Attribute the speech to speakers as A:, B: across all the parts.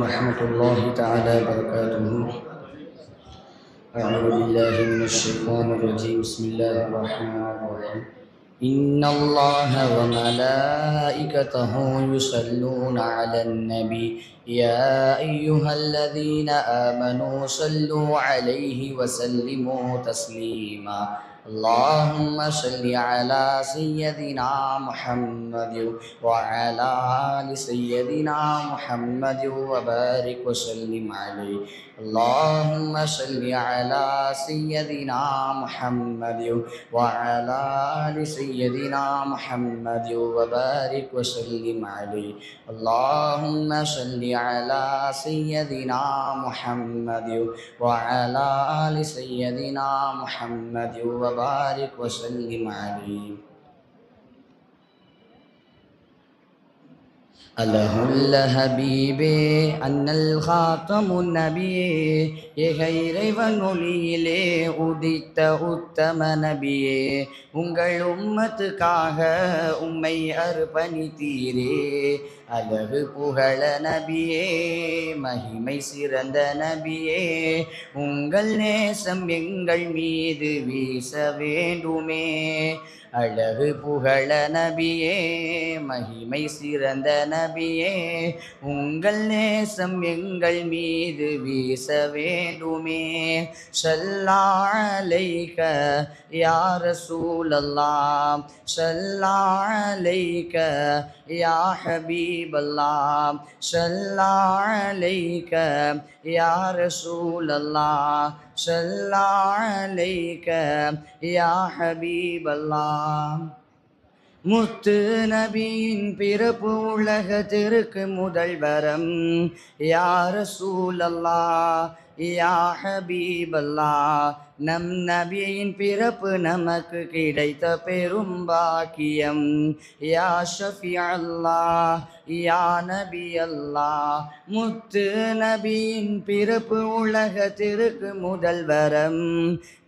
A: ورحمة الله تعالى وبركاته. أعوذ بالله من الشيطان الرجيم. بسم الله الرحمن الرحيم. إن الله وملائكته يصلون على النبي يا أيها الذين آمنوا صلوا عليه وسلموا تسليما. اللهم صل على سيدنا محمد وعلى آل سيدنا محمد وبارك وسلم عليه. اللهم صل على سيدنا محمد وعلى آل سيدنا محمد وبارك وسلم عليه. اللهم صل على سيدنا محمد وعلى آل سيدنا محمد وبارك وسلم عليه. அலஹுல்ல ஹபீபே அன்னல் ஹாத்தமுன் நபியே ஏக இறைவன் ஒளியிலே உதித்த உத்தம நபியே, உங்கள் உம்மத்துக்காக உம்மை அர்ப்பணித்தீரே. அழகு புகழ நபியே, மகிமை சிறந்த நபியே, உங்கள் நேசம் எங்கள் மீது வீச வேண்டுமே. அழகு புகழ நபியே, மகிமை சிறந்த நபியே, உங்கள் நேசம் எங்கள் மீது வீச வேண்டுமே. ஸல்லா அலைக யா ரசூலல்லாஹ், ஸல்லா அலைக யா ஹபீபல்லாஹ், ஸல்லா அலைக யா ரசூலல்லாஹ், ஸல்லா அலைக யா ஹபீபல்லாஹ். முத்து நபியின் பிறப்பு உலகத்திற்கு முதல் வரம். யா ரசூலல்லாஹ் யா ஹபீபல்லாஹ், நம் நபியின் பிறப்பு நமக்கு கிடைத்த பெரும் பாக்கியம். யா ஷஃபி அல்லாஹ் யா நபி அல்லாஹ், முத்து நபியின் பிறப்பு உலகத்திற்கு முதல் வரம்.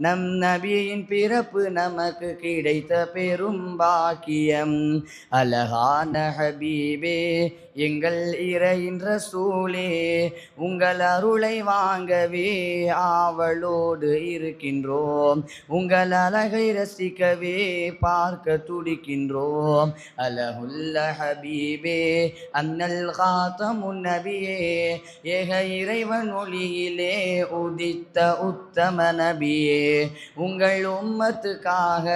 A: நம் நபியின் பிறப்பு நமக்கு கிடைத்த பெரும் பாக்கியம். அழகான ஹபீபே, எங்கள் இறையின் ரசூலே, உங்கள் அருளை வாங்கவே ஆவலோடு இருக்கின்றோம். உங்கள் அழகை ரசிக்கவே பார்க்க துடிக்கின்றோம். அலஹுல்ல ஹபீபே அன்னல் காத்தமுன் நபியே, ஏக இறைவன் ஒளியிலே உதித்த உத்தம நபியே, உங்கள் உம்மத்துக்காக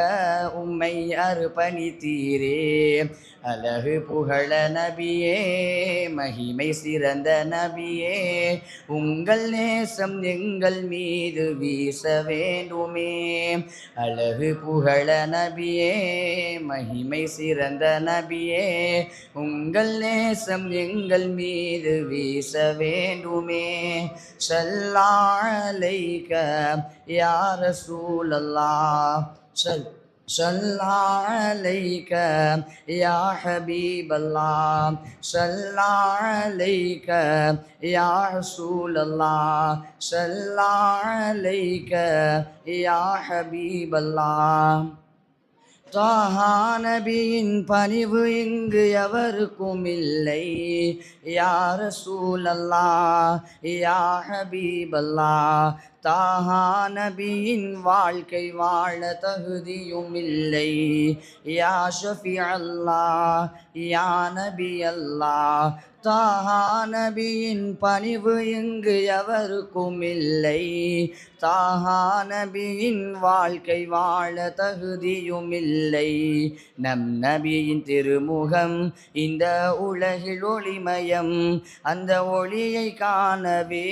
A: உம்மை அர்ப்பணித்தீரே. அழகு புகழ நபியே, மகிமை சிறந்த நபியே, உங்கள் நேசம் எங்கள் மீது வீச வேண்டுமே. அழகு புகழ நபியே, மகிமை சிறந்த நபியே, உங்கள் நேசம் எங்கள் மீது வீச வேண்டுமே. ஸல்லா அலைக யா ரசூலல்லாஹ், ஸல்லா அலைக யா ஹபீபல்லாஹ், ஸல்லா அலைக யா ரசூலல்லாஹ், ஸல்லா அலைக யா ஹபீபல்லாஹ். தாஹா நபியின் பணிவு இங்கு எவருக்கும் இல்லை. யா ரசூலல்லாஹ் யா ஹபீபல்லாஹ், தாஹா நபியின் வாழ்க்கை வாழ தகுதியும் இல்லை. யா ஷஃபி அல்லாஹ் யா நபி அல்லாஹ், தாஹா நபியின் பணிவு இங்கு எவருக்கும் இல்லை. தாஹா நபியின் வாழ்க்கை வாழ தகுதியும் இல்லை. நம் நபியின் திருமுகம் இந்த உலகில் ஒளிமயம். அந்த ஒளியை காணவே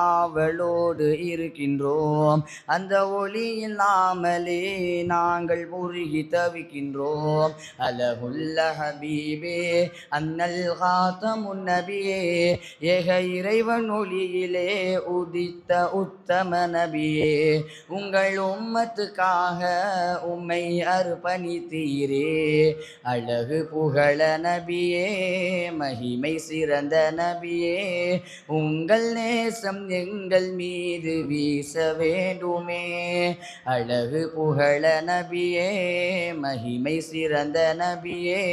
A: ஆவலோடு இருக்கின்றோம். அந்த ஒளி இல்லாமலே நாங்கள் உருகி தவிக்கின்றோம். அலஹுல்ல ஹபீபே அன்னல் காத்தமுன் நபியே, ஏக இறைவன் ஒளியிலே உதித்த உத்தம நபியே, உங்கள் உம்மத்துக்காக உம்மை அர்ப்பணித்தீரே. அழகு புகழ நபியே, மகிமை சிறந்த நபியே, உங்கள் நேசம் எங்கள் மீது வீச வேண்டுமே. அழகு புகழ நபியே, மகிமை சிறந்த நபியே,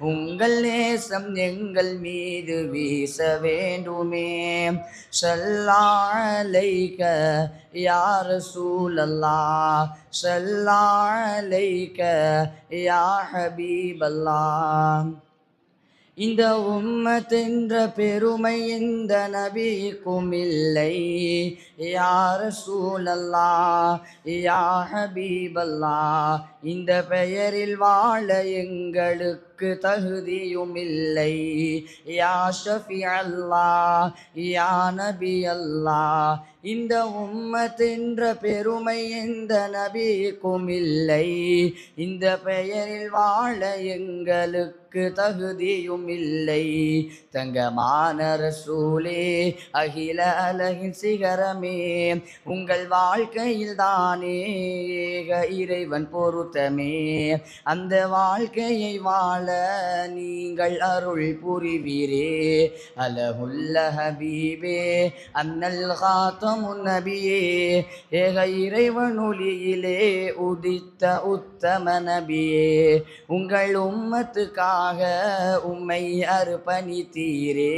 A: உங்கள் நேசம் எங்கள் மீது வீச வேண்டுமே. ஸல்லா அலைக யா ரசூலல்லாஹ், ஸல்லா அலைக யா ஹபீபல்லாஹ். இந்த உம்மத் என்ற பெருமை எந்த நபிக்கும் இல்லை. யா ரசூலல்லாஹ், யா ஹபீபல்லாஹ், இந்த பெயரில் வாழ எங்களுக்கு தகுதியும் இல்லை. யா ஷஃபி அல்லாஹ், யா நபி அல்லாஹ், இந்த உம்மத் என்ற பெருமை எந்த நபிக்கும் இல்லை. இந்த பெயரில் வாழ எங்களுக்கு தகுதியும் இல்லை. தங்கமான ரசூலே, அகில அலகின் சிகரமே, உங்கள் வாழ்க்கையில் தானே ஏக இறைவன் பொருத்தமே. அந்த வாழ்க்கையை வாழ நீங்கள் அருள் புரிவீரே. அலஹுல்ல ஹபீபே அன்னல் காத்தமுன் நபியே, ஏக இறைவன் ஒளியிலே உதித்த உத்தம நபியே, உங்கள் உம்மத்துக்காக உம்மை அர்ப்பணித்தீரே.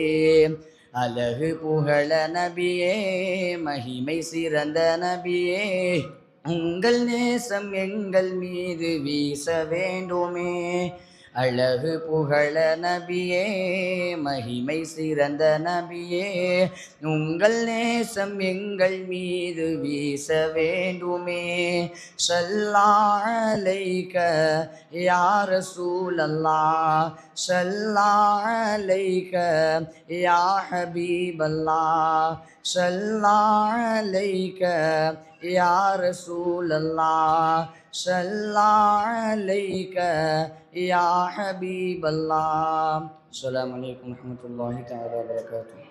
A: அழகு புகழ நபியே, மகிமை சிறந்த நபியே, உங்கள் நேசம் எங்கள் மீது வீச வேண்டுமே. அழகு புகழ நபியே, மகிமை சிறந்த நபியே, உங்கள் நேசம் எங்கள் மீது வீச வேண்டுமே. ஸல்லா அலைக யா ரசூலல்லாஹ், ஸல்லா அலைக யா ஹபீபல்லாஹ், ஸல்லா அலைக யா ரசூலல்லாஹ், ஸல்லா அலைக யா ஹபீபல்லாஹ். அஸ்ஸலாமு அலைக்கும் வரஹ்மத்துல்லாஹி தஆலா வபரகாத்துஹு.